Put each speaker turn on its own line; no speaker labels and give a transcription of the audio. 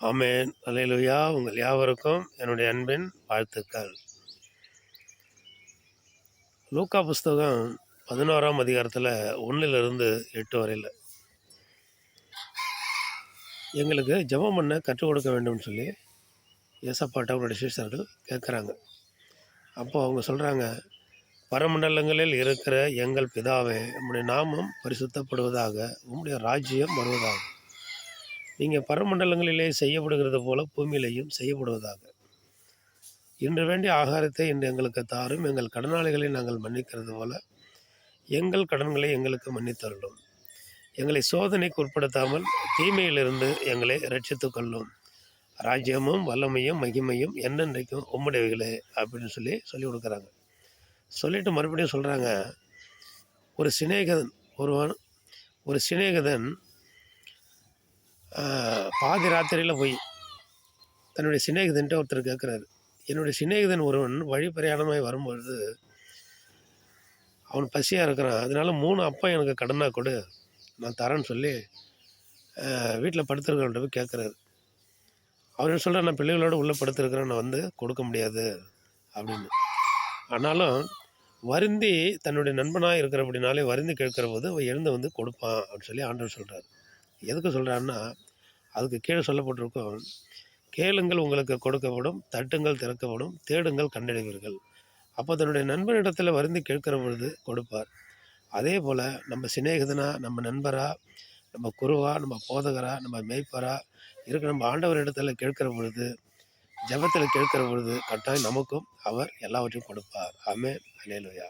ஆமென். அல்லேலூயா. உங்கள் யாவருக்கும் என்னுடைய அன்பின் வாழ்த்துக்கள். லூக்கா புஸ்தகம் 11ஆம் அதிகாரத்தில் 1லிருந்து 8 வரையில் எங்களுக்கு ஜெபம் பண்ண கற்றுக் கொடுக்க வேண்டும்னு சொல்லி ஏசப்பாட்ட அவருடைய சீஷர்கள் கேட்குறாங்க. அப்போது அவங்க சொல்கிறாங்க, பரமண்டலங்களில் இருக்கிற எங்கள் பிதாவே, உம்முடைய நாமம் பரிசுத்தப்படுவதாக, உம்முடைய ராஜ்யம் வருவதாக. நீங்கள் பரமண்டலங்களிலே செய்யப்படுகிறது போல பூமியிலேயும் செய்யப்படுவதாக. இன்று வேண்டிய ஆகாரத்தை இன்று எங்களுக்கு தாரும். எங்கள் கடனாளிகளை நாங்கள் மன்னிக்கிறது போல எங்கள் கடன்களை எங்களுக்கு மன்னித்தருளும். எங்களை சோதனைக்கு உட்படுத்தாமல் தீமையிலிருந்து எங்களை ரட்சித்து கொள்ளும். ராஜ்யமும் வல்லமையும் மகிமையும் என்னென்றைக்கும் உம்முடையவைகளே அப்படின்னு சொல்லி கொடுக்குறாங்க. சொல்லிட்டு மறுபடியும் சொல்கிறாங்க, ஒரு சிநேகிதன் பாதி ராத்திரியில் போய் தன்னுடைய சிநேகிதன்ட்டு ஒருத்தர் கேட்குறாரு, என்னுடைய சிநேகிதன் ஒருவன் வழி பிரயாணமாய் வரும்பொழுது அவன் பசியாக இருக்கிறான், அதனால 3 அப்பம் எனக்கு கடனாக கொடு, நான் தரேன்னு சொல்லி வீட்டில் படுத்துருக்கிறவன்ட்ட போய் கேட்குறாரு. அவர் என்ன சொல்கிறார், நான் பிள்ளைகளோடு உள்ளே படுத்துருக்கிறேன், நான் வந்து கொடுக்க முடியாது அப்படின்னு. ஆனாலும் வருந்தி தன்னுடைய நண்பனாக இருக்கிற அப்படின்னாலே வருந்தி கேட்குற போது அவன் எழுந்து வந்து கொடுப்பான் அப்படின்னு சொல்லி ஆண்டவர் சொல்கிறார். எதுக்கு சொல்கிறாருன்னா, அதுக்கு கீழே சொல்லப்பட்டிருக்கும், கேளுங்கள் உங்களுக்கு கொடுக்கப்படும், தட்டுங்கள் திறக்கப்படும், தேடுங்கள் கண்டடைவீர்கள். அப்போ தன்னுடைய நண்பனிடத்தில் வருந்தி கேட்குற பொழுது கொடுப்பார். அதே போல் நம்ம சிநேகிதனா, நம்ம நண்பரா, நம்ம குருவா, நம்ம போதகரா, நம்ம மேய்ப்பரா இருக்கிற நம்ம ஆண்டவர் இடத்துல கேட்குற பொழுது, ஜெபத்தில் கேட்குற பொழுது கட்டாயம் நமக்கும் அவர் எல்லாவற்றையும் கொடுப்பார். ஆமென். அல்லேலூயா.